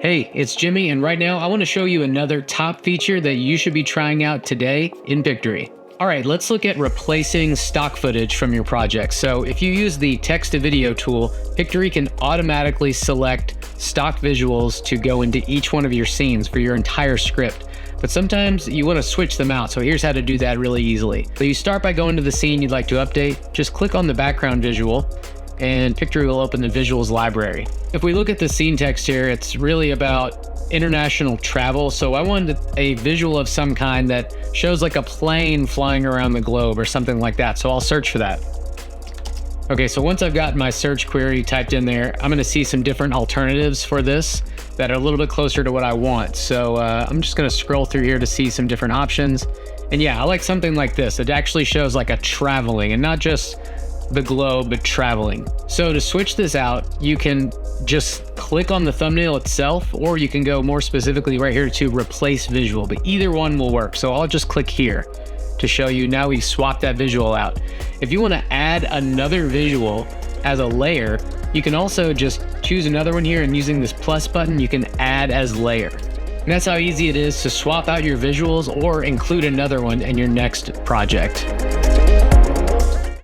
Hey, it's Jimmy, and right now I want to show you another top feature that you should be trying out today in Pictory. All right, let's look at replacing stock footage from your project. So if you use the text-to-video tool, Pictory can automatically select stock visuals to go into each one of your scenes for your entire script. But sometimes you want to switch them out, so here's how to do that really easily. So you start by going to the scene you'd like to update, just click on the background visual, and Pictory will open the visuals library. If we look at the scene text here, it's really about international travel. So I wanted a visual of some kind that shows like a plane flying around the globe or something like that. So I'll search for that. Okay, so once I've got my search query typed in there, I'm gonna see some different alternatives for this that are a little bit closer to what I want. So I'm just gonna scroll through here to see some different options. And yeah, I like something like this. It actually shows like a traveling and not just the globe, but traveling. So to switch this out, you can just click on the thumbnail itself, or you can go more specifically right here to replace visual, but either one will work. So I'll just click here to show you now we've swapped that visual out. If you want to add another visual as a layer, you can also just choose another one here, and using this plus button, you can add as layer. And that's how easy it is to swap out your visuals or include another one in your next project.